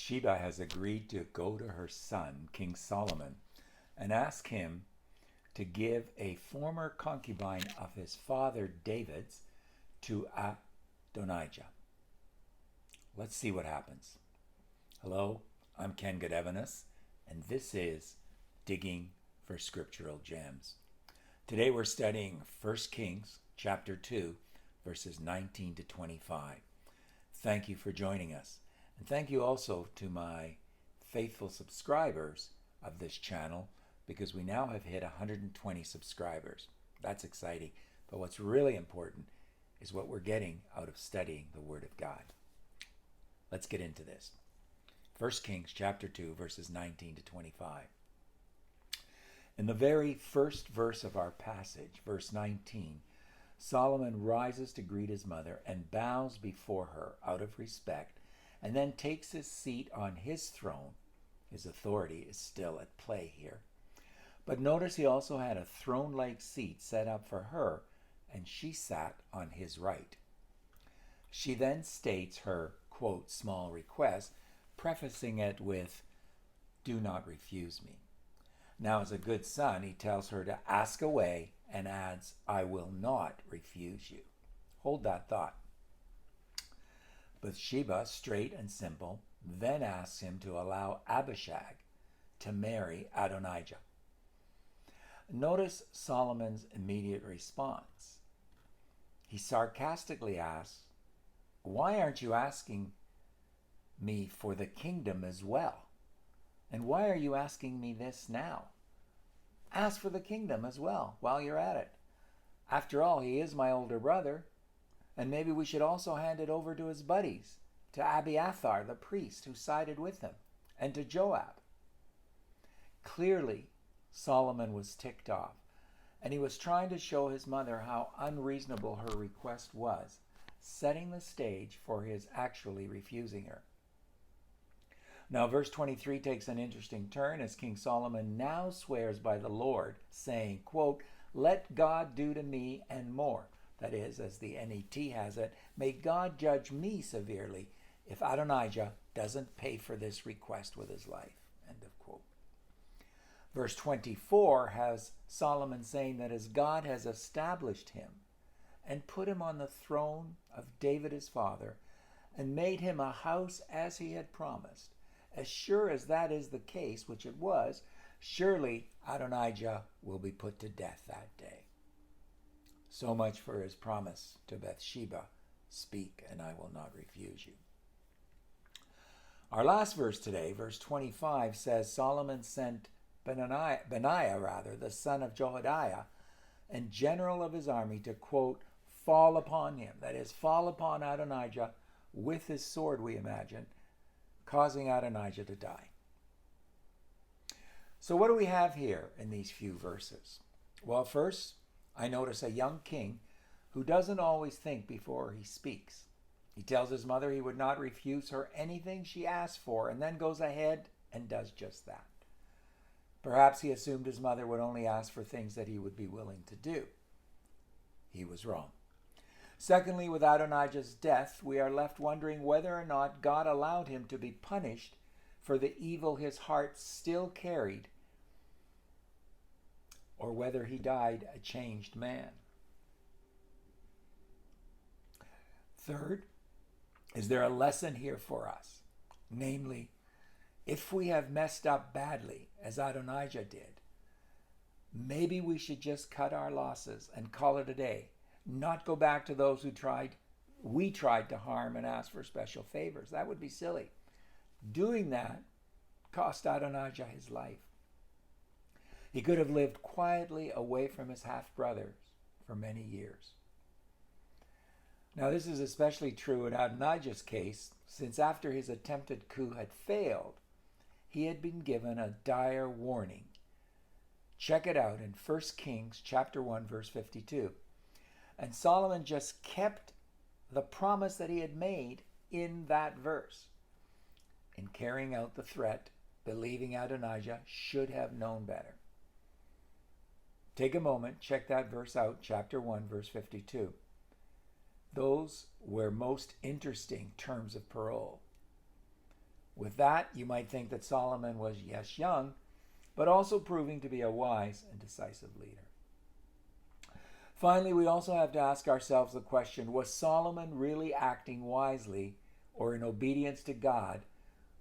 Bathsheba has agreed to go to her son, King Solomon, and ask him to give a former concubine of his father David's to Adonijah. Let's see what happens. Hello, I'm Ken Godevinus, and this is Digging for Scriptural Gems. Today we're studying 1 Kings chapter 2, verses 19 to 25. Thank you for joining us. And thank you also to my faithful subscribers of this channel, because we now have hit 120 subscribers. That's exciting. But what's really important is what we're getting out of studying the Word of God. Let's get into this. 1 Kings chapter 2, verses 19 to 25. In the very first verse of our passage, verse 19, Solomon rises to greet his mother and bows before her out of respect, and then takes his seat on his throne. His authority is still at play here. But notice he also had a throne-like seat set up for her, and she sat on his right. She then states her, quote, small request, prefacing it with, "Do not refuse me." Now, as a good son, he tells her to ask away and adds, "I will not refuse you." Hold that thought. Bathsheba, straight and simple, then asks him to allow Abishag to marry Adonijah. Notice Solomon's immediate response. He sarcastically asks, "Why aren't you asking me for the kingdom as well? And why are you asking me this now? Ask for the kingdom as well while you're at it. After all, he is my older brother, and maybe we should also hand it over to his buddies, to Abiathar, the priest who sided with him, and to Joab." Clearly, Solomon was ticked off, and he was trying to show his mother how unreasonable her request was, setting the stage for his actually refusing her. Now, verse 23 takes an interesting turn as King Solomon now swears by the Lord, saying, quote, "Let God do to me and more." That is, as the NET has it, "May God judge me severely if Adonijah doesn't pay for this request with his life." End of quote. Verse 24 has Solomon saying that as God has established him and put him on the throne of David his father and made him a house as he had promised, as sure as that is the case, which it was, surely Adonijah will be put to death that day. So much for his promise to Bathsheba, "Speak, and I will not refuse you." Our last verse today, verse 25, says Solomon sent Benaiah, the son of Jehoiada, and general of his army, to, quote, fall upon him. That is, fall upon Adonijah with his sword, we imagine, causing Adonijah to die. So what do we have here in these few verses? Well, first, I notice a young king who doesn't always think before he speaks. He tells his mother he would not refuse her anything she asked for, and then goes ahead and does just that. Perhaps he assumed his mother would only ask for things that he would be willing to do. He was wrong. Secondly, with Adonijah's death, we are left wondering whether or not God allowed him to be punished for the evil his heart still carried, or whether he died a changed man. Third, is there a lesson here for us? Namely, if we have messed up badly, as Adonijah did, maybe we should just cut our losses and call it a day, not go back to those we tried to harm and ask for special favors. That would be silly. Doing that cost Adonijah his life. He could have lived quietly away from his half-brothers for many years. Now, this is especially true in Adonijah's case, since after his attempted coup had failed, he had been given a dire warning. Check it out in 1 Kings chapter 1, verse 52. And Solomon just kept the promise that he had made in that verse. In carrying out the threat, believing Adonijah should have known better. Take a moment, check that verse out, chapter 1, verse 52. Those were most interesting terms of parole. With that, you might think that Solomon was, yes, young, but also proving to be a wise and decisive leader. Finally, we also have to ask ourselves the question, was Solomon really acting wisely or in obedience to God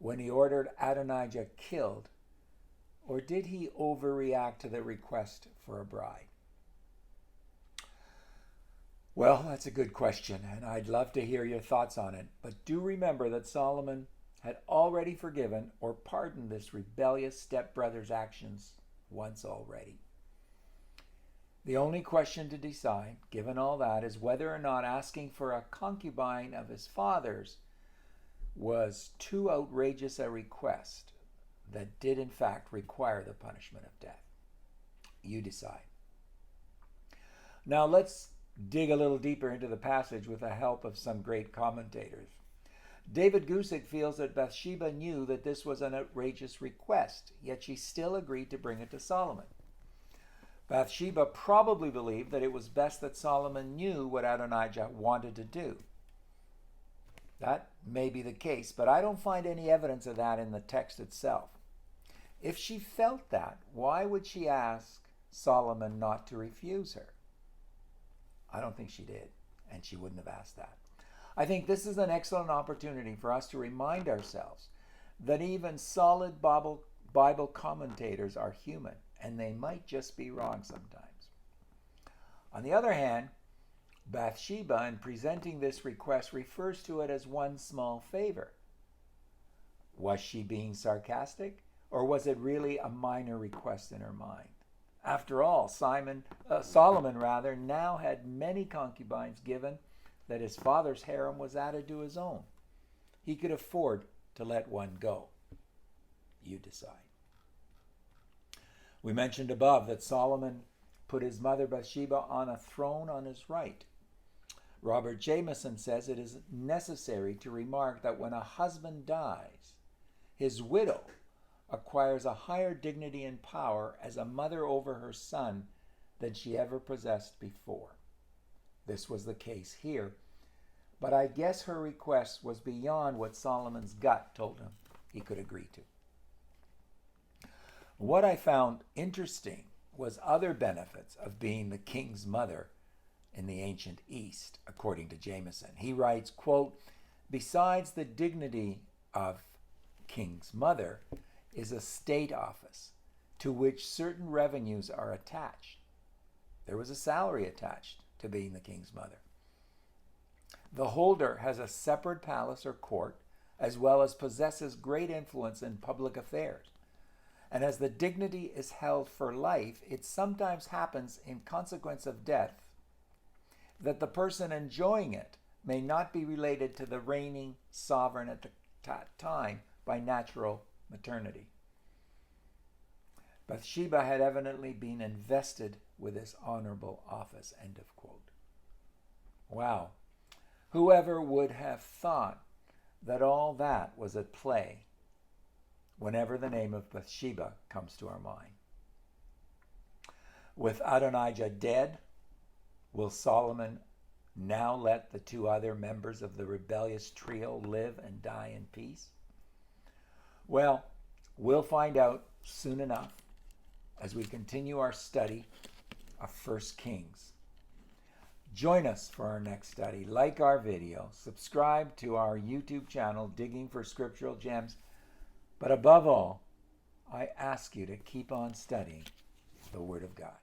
when he ordered Adonijah killed, or did he overreact to the request for a bride? Well, that's a good question, and I'd love to hear your thoughts on it. But do remember that Solomon had already forgiven or pardoned this rebellious stepbrother's actions once already. The only question to decide, given all that, is whether or not asking for a concubine of his father's was too outrageous a request that did in fact require the punishment of death. You decide. Now let's dig a little deeper into the passage with the help of some great commentators. David Gusick feels that Bathsheba knew that this was an outrageous request, yet she still agreed to bring it to Solomon. Bathsheba probably believed that it was best that Solomon knew what Adonijah wanted to do. That may be the case, but I don't find any evidence of that in the text itself. If she felt that, why would she ask Solomon not to refuse her? I don't think she did, and she wouldn't have asked that. I think this is an excellent opportunity for us to remind ourselves that even solid Bible commentators are human, and they might just be wrong sometimes. On the other hand, Bathsheba, in presenting this request, refers to it as one small favor. Was she being sarcastic, or was it really a minor request in her mind? After all, Solomon now had many concubines, given that his father's harem was added to his own. He could afford to let one go. You decide. We mentioned above that Solomon put his mother Bathsheba on a throne on his right. Robert Jameson says it is necessary to remark that when a husband dies, his widow acquires a higher dignity and power as a mother over her son than she ever possessed before. This was the case here, but I guess her request was beyond what Solomon's gut told him he could agree to. What I found interesting was other benefits of being the king's mother in the ancient East, according to Jameson. He writes, quote, "Besides the dignity of king's mother is a state office to which certain revenues are attached." There was a salary attached to being the king's mother. The holder has a separate palace or court, as well as possesses great influence in public affairs. And as the dignity is held for life, it sometimes happens in consequence of death that the person enjoying it may not be related to the reigning sovereign at the time by natural maternity. Bathsheba had evidently been invested with this honorable office, end of quote. Wow. Whoever would have thought that all that was at play whenever the name of Bathsheba comes to our mind? With Adonijah dead, will Solomon now let the two other members of the rebellious trio live and die in peace? Well, we'll find out soon enough as we continue our study of 1 Kings. Join us for our next study. Like our video, subscribe to our YouTube channel, Digging for Scriptural Gems. But above all, I ask you to keep on studying the Word of God.